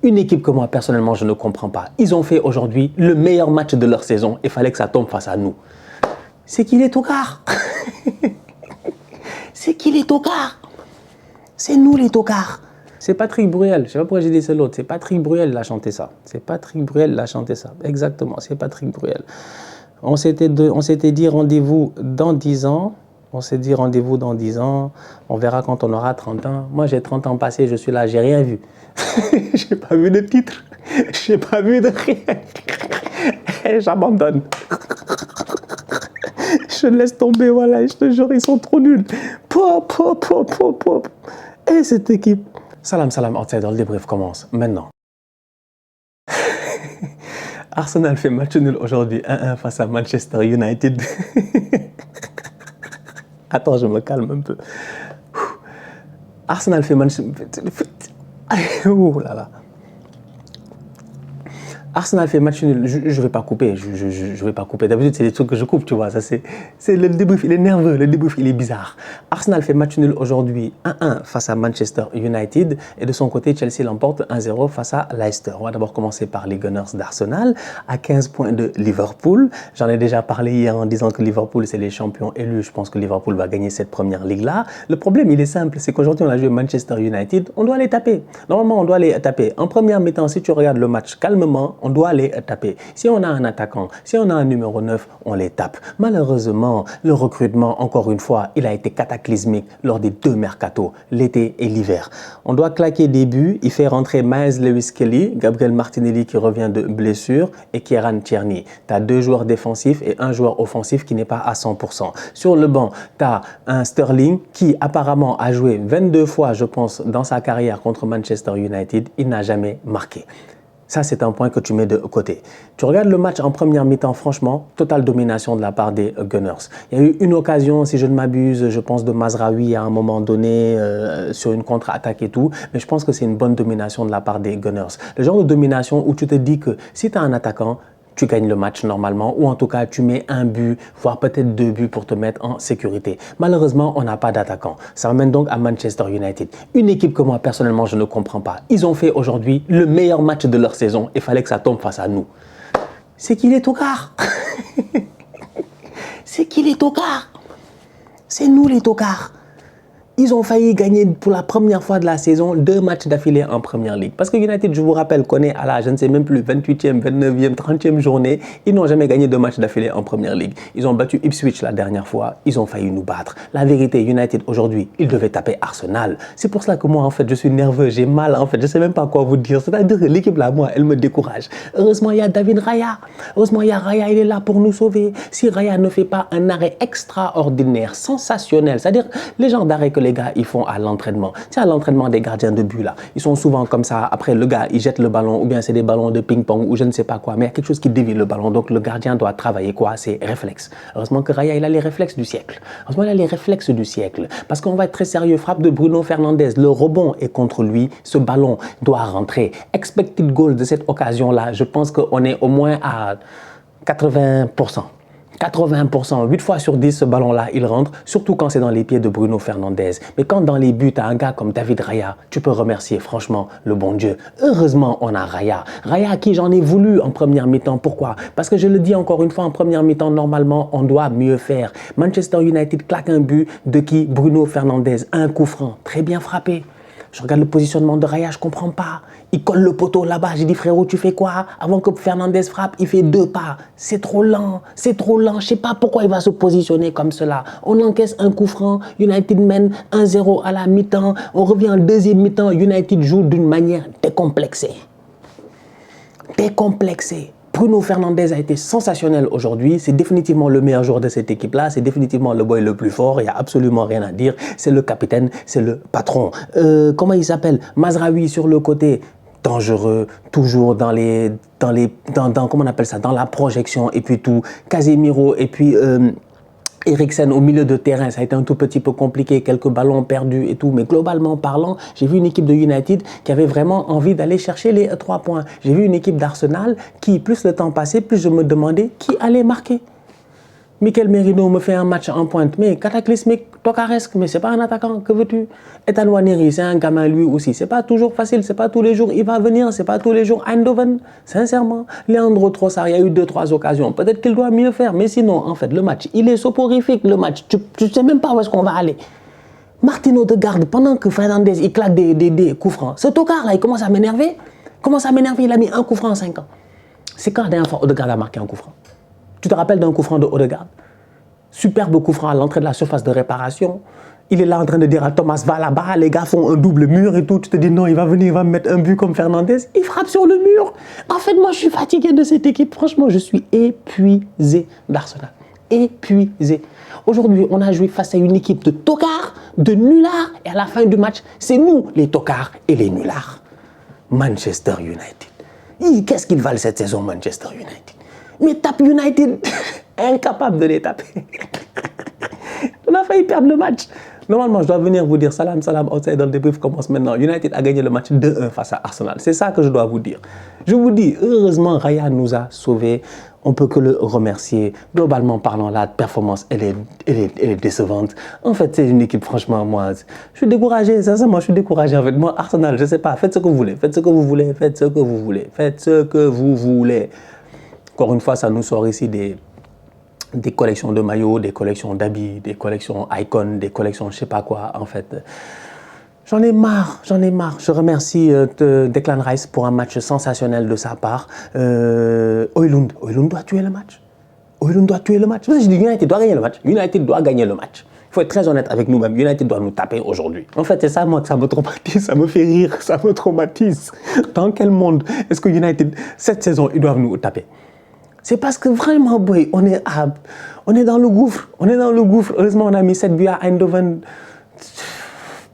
Une équipe que moi, personnellement, je ne comprends pas. Ils ont fait aujourd'hui le meilleur match de leur saison et il fallait que ça tombe face à nous. C'est qui les tocards? C'est qui les tocards? C'est nous les tocards. C'est Patrick Bruel. Je ne sais pas pourquoi j'ai dit c'est l'autre. C'est Patrick Bruel qui a chanté ça. C'est Patrick Bruel qui a chanté ça. Exactement, c'est Patrick Bruel. On s'était dit rendez-vous dans 10 ans. On s'est dit rendez-vous dans 10 ans. On verra quand on aura 30 ans. Moi, j'ai 30 ans passés, je suis là, j'ai rien vu. J'ai pas vu de titre. J'ai pas vu de rien. J'abandonne. Je laisse tomber, voilà, je te jure, ils sont trop nuls. Pop, pop, pop, pop, pop. Et cette équipe. Salam, salam, outsider, le débrief commence maintenant. Arsenal fait match nul aujourd'hui 1-1 face à Manchester United. Attends, je me calme un peu. Arsenal fait match... Ouh là là. Arsenal fait match nul, je ne vais pas couper, je vais pas couper. D'habitude, c'est des trucs que je coupe, tu vois. Ça, c'est le débrief, il est nerveux, le débrief, il est bizarre. Arsenal fait match nul aujourd'hui 1-1 face à Manchester United. Et de son côté, Chelsea l'emporte 1-0 face à Leicester. On va d'abord commencer par les Gunners d'Arsenal, à 15 points de Liverpool. J'en ai déjà parlé hier en disant que Liverpool, c'est les champions élus. Je pense que Liverpool va gagner cette première ligue-là. Le problème, il est simple, c'est qu'aujourd'hui, on a joué Manchester United. On doit les taper. Normalement, on doit les taper. En première mi-temps, si tu regardes le match calmement, on doit les taper. Si on a un attaquant, si on a un numéro 9, on les tape. Malheureusement, le recrutement, encore une fois, il a été cataclysmique lors des deux mercatos, l'été et l'hiver. On doit claquer des buts. Il fait rentrer Miles Lewis-Kelly, Gabriel Martinelli qui revient de blessure et Kieran Tierney. Tu as deux joueurs défensifs et un joueur offensif qui n'est pas à 100%. Sur le banc, tu as un Sterling qui apparemment a joué 22 fois, je pense, dans sa carrière contre Manchester United. Il n'a jamais marqué. Ça, c'est un point que tu mets de côté. Tu regardes le match en première mi-temps, franchement, totale domination de la part des Gunners. Il y a eu une occasion, si je ne m'abuse, je pense de Mazraoui à un moment donné, sur une contre-attaque et tout, mais je pense que c'est une bonne domination de la part des Gunners. Le genre de domination où tu te dis que si tu as un attaquant, tu gagnes le match normalement, ou en tout cas, tu mets un but, voire peut-être deux buts pour te mettre en sécurité. Malheureusement, on n'a pas d'attaquant. Ça m'amène donc à Manchester United. Une équipe que moi, personnellement, je ne comprends pas. Ils ont fait aujourd'hui le meilleur match de leur saison et il fallait que ça tombe face à nous. C'est qui les tocards? C'est qui les tocards? C'est nous les tocards. Ils ont failli gagner pour la première fois de la saison 2 matchs d'affilée en Première Ligue. Parce que United, je vous rappelle, connaît à la, je ne sais même plus, 28e, 29e, 30e journée. Ils n'ont jamais gagné 2 matchs d'affilée en Première Ligue. Ils ont battu Ipswich la dernière fois. Ils ont failli nous battre. La vérité, United, aujourd'hui, ils devaient taper Arsenal. C'est pour cela que moi, en fait, je suis nerveux. J'ai mal, en fait. Je ne sais même pas quoi vous dire. C'est-à-dire que l'équipe là, moi, elle me décourage. Heureusement, il y a David Raya. Heureusement, il y a Raya. Il est là pour nous sauver. Si Raya ne fait pas un arrêt extraordinaire, sensationnel, c'est-à-dire les genres d'arrêts que les gars, ils font à l'entraînement. C'est à l'entraînement des gardiens de but là. Ils sont souvent comme ça. Après, le gars, il jette le ballon ou bien c'est des ballons de ping-pong ou je ne sais pas quoi. Mais il y a quelque chose qui dévie le ballon. Donc, le gardien doit travailler quoi? Ses réflexes. Heureusement que Raya, il a les réflexes du siècle. Heureusement, il a les réflexes du siècle. Parce qu'on va être très sérieux. Frappe de Bruno Fernandes. Le rebond est contre lui. Ce ballon doit rentrer. Expected goal de cette occasion-là, je pense qu'on est au moins à 80%. 80%, 8 fois sur 10, ce ballon-là, il rentre, surtout quand c'est dans les pieds de Bruno Fernandes. Mais quand dans les buts, tu as un gars comme David Raya, tu peux remercier franchement le bon Dieu. Heureusement, on a Raya. Raya à qui j'en ai voulu en première mi-temps. Pourquoi? Parce que je le dis encore une fois, en première mi-temps, normalement, on doit mieux faire. Manchester United claque un but de qui? Bruno Fernandes, un coup franc, très bien frappé. Je regarde le positionnement de Raya, je ne comprends pas. Il colle le poteau là-bas. J'ai dit, frérot, tu fais quoi? Avant que Fernandes frappe, il fait 2 pas. C'est trop lent, c'est trop lent. Je ne sais pas pourquoi il va se positionner comme cela. On encaisse un coup franc. United mène 1-0 à la mi-temps. On revient en deuxième mi-temps. United joue d'une manière décomplexée. Décomplexée. Bruno Fernandes a été sensationnel aujourd'hui. C'est définitivement le meilleur joueur de cette équipe-là. C'est définitivement le boy le plus fort. Il n'y a absolument rien à dire. C'est le capitaine, c'est le patron. Comment il s'appelle? Mazraoui sur le côté. Dangereux, toujours dans comment on appelle ça? Dans la projection et puis tout. Casemiro et puis... Eriksen au milieu de terrain, ça a été un tout petit peu compliqué, quelques ballons perdus et tout, mais globalement parlant, j'ai vu une équipe de United qui avait vraiment envie d'aller chercher les 3 points. J'ai vu une équipe d'Arsenal qui, plus le temps passait, plus je me demandais qui allait marquer. Mikel Merino me fait un match en pointe, mais cataclysmique. Tokaresque, mais c'est pas un attaquant. Que veux-tu? Ethan Nwaneri, c'est un gamin lui aussi. C'est pas toujours facile, c'est pas tous les jours. Il va venir, c'est pas tous les jours. Eindhoven, sincèrement. Leandro Trossard, il y a eu 2-3 occasions. Peut-être qu'il doit mieux faire. Mais sinon, en fait, le match, il est soporifique, le match. Tu sais même pas où est-ce qu'on va aller. Martin Odegaard, pendant que Fernandez, il claque des coups francs. Ce tocard-là, il commence à m'énerver. Il a mis un coup franc en 5 ans. C'est quand la dernière fois Odegaard a marqué un coup franc? Tu te rappelles d'un coup franc de Odegaard? Superbe coup franc à l'entrée de la surface de réparation. Il est là en train de dire à Thomas, va là-bas, les gars font un double mur et tout. Tu te dis non, il va venir, il va me mettre un but comme Fernandez. Il frappe sur le mur. En fait, moi, je suis fatigué de cette équipe. Franchement, je suis épuisé d'Arsenal. Épuisé. Aujourd'hui, on a joué face à une équipe de tocards, de nullards. Et à la fin du match, c'est nous, les tocards et les nullards. Manchester United. Qu'est-ce qu'ils valent cette saison, Manchester United? Mais tape United, incapable de les taper. On a failli perdre le match. Normalement, je dois venir vous dire salam, salam, outside, le débrief commence maintenant. United a gagné le match 2-1 face à Arsenal. C'est ça que je dois vous dire. Je vous dis, heureusement, Raya nous a sauvés. On ne peut que le remercier. Globalement parlant, la performance, elle est décevante. En fait, c'est une équipe, franchement, moi, je suis découragé. Sincèrement, je suis découragé. En fait, moi, Arsenal, je ne sais pas. Faites ce que vous voulez. Faites ce que vous voulez. Faites ce que vous voulez. Faites ce que vous voulez. Encore une fois, ça nous sort ici des collections de maillots, des collections d'habits, des collections icons, des collections je sais pas quoi, en fait. J'en ai marre. Je remercie Declan Rice pour un match sensationnel de sa part. Højlund doit tuer le match. Parce que je dis United doit gagner le match. United doit gagner le match. Il faut être très honnête avec nous-mêmes. United doit nous taper aujourd'hui. En fait, c'est ça, moi, que ça me traumatise, ça me fait rire, ça me traumatise. Dans quel monde est-ce que United, cette saison, ils doivent nous taper? C'est parce que vraiment, boy, on est dans le gouffre. Heureusement, on a mis 7 buts à Eindhoven.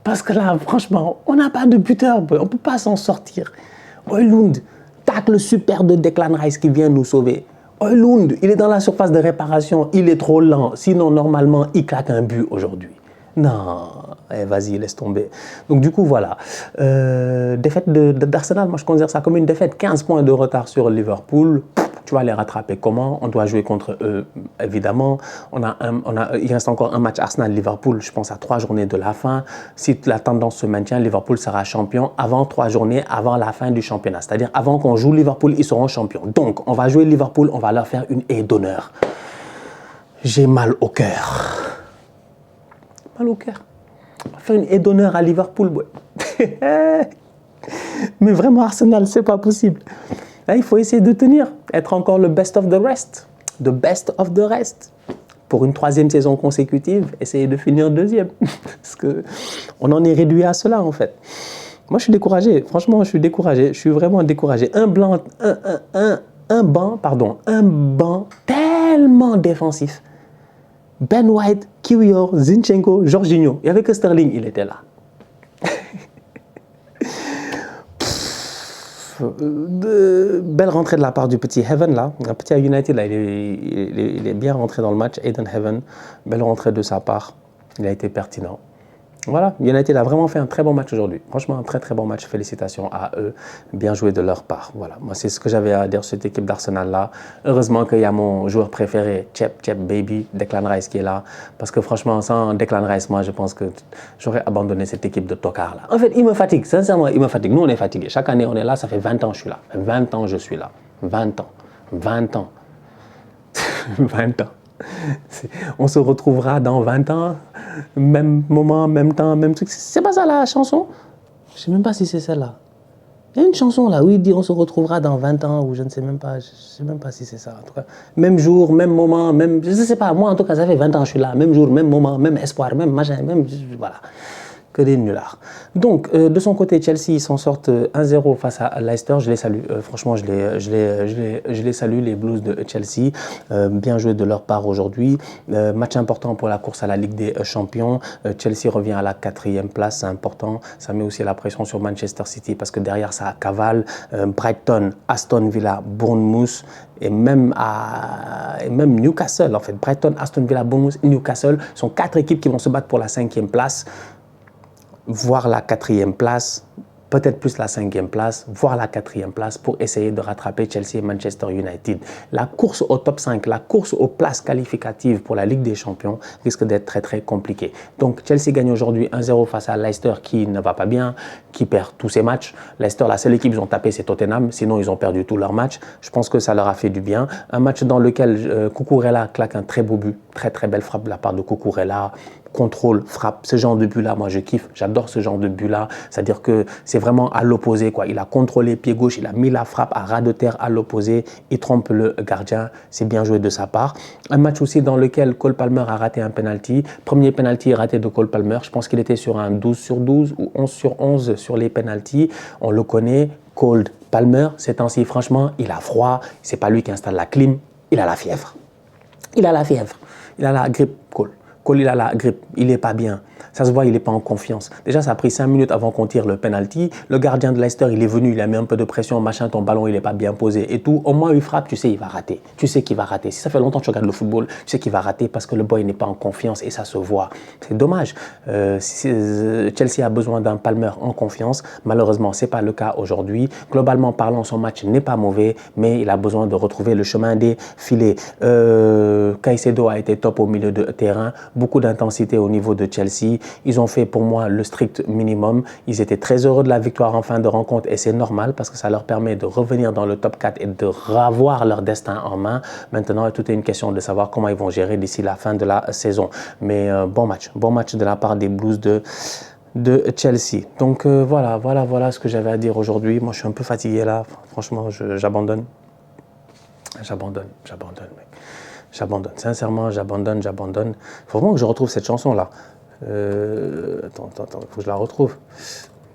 Parce que là, franchement, on n'a pas de buteur, boy. On ne peut pas s'en sortir. Højlund, tacle super de Declan Rice qui vient nous sauver. Højlund, il est dans la surface de réparation. Il est trop lent. Sinon, normalement, il claque un but aujourd'hui. Non, vas-y, laisse tomber. Donc du coup, voilà. Défaite d'Arsenal, moi je considère ça comme une défaite. 15 points de retard sur Liverpool. Tu vas les rattraper comment? On doit jouer contre eux, évidemment. Il reste encore un match Arsenal-Liverpool, je pense à 3 journées de la fin. Si la tendance se maintient, Liverpool sera champion avant 3 journées, avant la fin du championnat. C'est-à-dire avant qu'on joue Liverpool, ils seront champions. Donc, on va jouer Liverpool, on va leur faire une haie d'honneur. J'ai mal au cœur. On va faire une haie d'honneur à Liverpool. Ouais. Mais vraiment, Arsenal, c'est pas possible. Là, il faut essayer de tenir, être encore le best of the rest. The best of the rest. Pour une 3e saison consécutive, essayer de finir 2e. Parce qu'on en est réduit à cela, en fait. Moi, je suis découragé. Franchement, je suis découragé. Je suis vraiment découragé. Un banc tellement défensif. Ben White, Kiwior, Zinchenko, Jorginho. Il n'y avait que Sterling, il était là. Belle rentrée de la part du petit Heaven là, un petit United là, il est bien rentré dans le match. Aiden Heaven, belle rentrée de sa part, il a été pertinent. Voilà, United a vraiment fait un très bon match aujourd'hui. Franchement, un très très bon match. Félicitations à eux. Bien joué de leur part. Voilà, moi c'est ce que j'avais à dire sur cette équipe d'Arsenal là. Heureusement qu'il y a mon joueur préféré, Chep Baby, Declan Rice qui est là. Parce que franchement, sans Declan Rice, moi je pense que j'aurais abandonné cette équipe de tocards là. En fait, il me fatigue. Sincèrement, il me fatigue. Nous, on est fatigués. Chaque année, on est là. Ça fait 20 ans que je suis là. 20 ans je suis là. 20 ans. 20 ans. 20 ans. On se retrouvera dans 20 ans, même moment, même temps, même truc. C'est pas ça la chanson? Je sais même pas si c'est celle-là. Il y a une chanson là où il dit on se retrouvera dans 20 ans ou je ne sais même pas. Je sais même pas si c'est ça. En tout cas, même jour, même moment, même. Je sais pas. Moi en tout cas, ça fait 20 ans que je suis là. Même jour, même moment, même espoir, même machin, même. Voilà. Que des nullards. Donc, de son côté, Chelsea, ils s'en sortent 1-0 face à Leicester. Je les salue. Franchement, je les salue, les Blues de Chelsea. Bien joué de leur part aujourd'hui. Match important pour la course à la Ligue des Champions. Chelsea revient à la 4e place. C'est important. Ça met aussi la pression sur Manchester City parce que derrière, ça cavale. Brighton, Aston Villa, Bournemouth et même Newcastle. En fait, Brighton, Aston Villa, Bournemouth et Newcastle sont 4 équipes qui vont se battre pour la 5e place. Voire la 4e place, peut-être plus la 5e place, voire la 4e place pour essayer de rattraper Chelsea et Manchester United. La course au top 5, la course aux places qualificatives pour la Ligue des Champions risque d'être très très compliquée. Donc Chelsea gagne aujourd'hui 1-0 face à Leicester qui ne va pas bien, qui perd tous ses matchs. Leicester, la seule équipe qu'ils ont tapé, c'est Tottenham, sinon ils ont perdu tous leurs matchs. Je pense que ça leur a fait du bien. Un match dans lequel Cucurella claque un très beau but, très très belle frappe de la part de Cucurella. Contrôle, frappe, ce genre de but-là, moi je kiffe, j'adore ce genre de but-là, c'est-à-dire que c'est vraiment à l'opposé, quoi. Il a contrôlé pied gauche, il a mis la frappe à ras de terre à l'opposé, il trompe le gardien, c'est bien joué de sa part. Un match aussi dans lequel Cole Palmer a raté un penalty, premier penalty raté de Cole Palmer, je pense qu'il était sur un 12/12 ou 11/11 sur les penalties, on le connaît, Cole Palmer, ces temps-ci, franchement, il a froid, c'est pas lui qui installe la clim, il a la fièvre, il a la fièvre, il a la grippe, Cole. Cole, il a la grippe, il n'est pas bien. Ça se voit, il n'est pas en confiance. Déjà, ça a pris 5 minutes avant qu'on tire le penalty. Le gardien de Leicester, il est venu, il a mis un peu de pression, machin, ton ballon, il n'est pas bien posé et tout. Au moins, il frappe, tu sais, il va rater. Tu sais qu'il va rater. Si ça fait longtemps que tu regardes le football, tu sais qu'il va rater parce que le boy n'est pas en confiance et ça se voit. C'est dommage. Chelsea a besoin d'un Palmer en confiance. Malheureusement, ce n'est pas le cas aujourd'hui. Globalement parlant, son match n'est pas mauvais, mais il a besoin de retrouver le chemin des filets. Caicedo a été top au milieu de terrain. Beaucoup d'intensité au niveau de Chelsea. Ils ont fait pour moi le strict minimum. Ils étaient très heureux de la victoire en fin de rencontre et c'est normal parce que ça leur permet de revenir dans le top 4 et de revoir leur destin en main. Maintenant, tout est une question de savoir comment ils vont gérer d'ici la fin de la saison. Mais bon match de la part des Blues de Chelsea. Donc voilà ce que j'avais à dire aujourd'hui. Moi, je suis un peu fatigué là. Franchement, j'abandonne. Mec. J'abandonne. Sincèrement, j'abandonne. Il faut vraiment que je retrouve cette chanson-là. Attends, il faut que je la retrouve.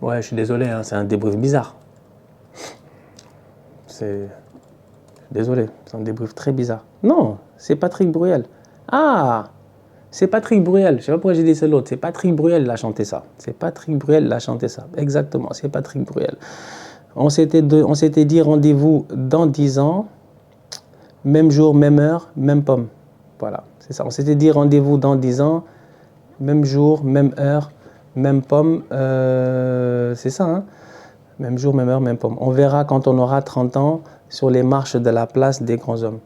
Ouais, je suis désolé, hein, c'est un débrief bizarre. Désolé, c'est un débrief très bizarre. Non, c'est Patrick Bruel. Ah, c'est Patrick Bruel. Je ne sais pas pourquoi j'ai dit c'est l'autre. C'est Patrick Bruel qui a chanté ça. Exactement, c'est Patrick Bruel. On s'était dit rendez-vous dans 10 ans. Même jour, même heure, même pomme. Voilà, c'est ça. On s'était dit rendez-vous dans 10 ans. Même jour, même heure, même pomme, c'est ça, hein? Même jour, même heure, même pomme. On verra quand on aura 30 ans sur les marches de la place des grands hommes.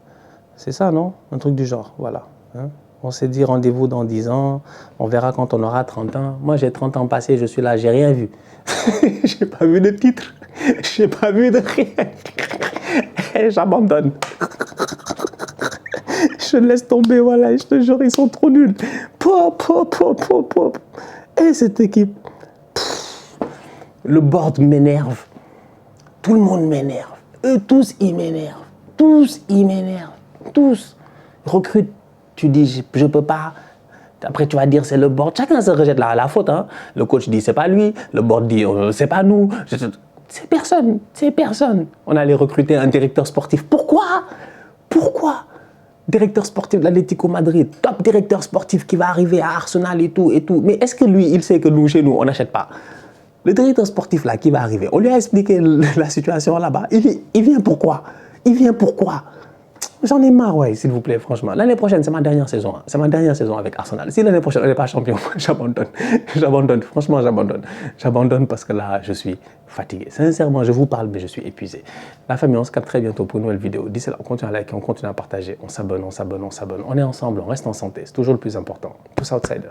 C'est ça, non? Un truc du genre, voilà. Hein? On s'est dit rendez-vous dans 10 ans, on verra quand on aura 30 ans. Moi, j'ai 30 ans passés, je suis là, j'ai rien vu. J'ai pas vu de titre, j'ai pas vu de rien. J'abandonne. Je laisse tomber, voilà, je te jure, ils sont trop nuls. Pop. Et cette équipe, le board m'énerve. Tout le monde m'énerve. Eux tous, ils m'énervent. Tous. Recrute, tu dis, je peux pas. Après, tu vas dire, c'est le board. Chacun se rejette la faute. Hein. Le coach dit, c'est pas lui. Le board dit, c'est pas nous. C'est personne. On allait recruter un directeur sportif. Pourquoi directeur sportif de l'Atlético Madrid, top directeur sportif qui va arriver à Arsenal et tout. Mais est-ce que lui, il sait que nous, chez nous, on n'achète pas? Le directeur sportif là qui va arriver, on lui a expliqué la situation là-bas. Il vient pourquoi? J'en ai marre, ouais, s'il vous plaît, franchement. L'année prochaine, c'est ma dernière saison. Hein. C'est ma dernière saison avec Arsenal. Si l'année prochaine, on n'est pas champion, j'abandonne. Franchement, j'abandonne. J'abandonne parce que là, je suis fatigué. Sincèrement, je vous parle, mais je suis épuisé. La famille, on se capte très bientôt pour une nouvelle vidéo. D'ici là, on continue à liker, on continue à partager. On s'abonne. On est ensemble, on reste en santé. C'est toujours le plus important. Tous outsiders.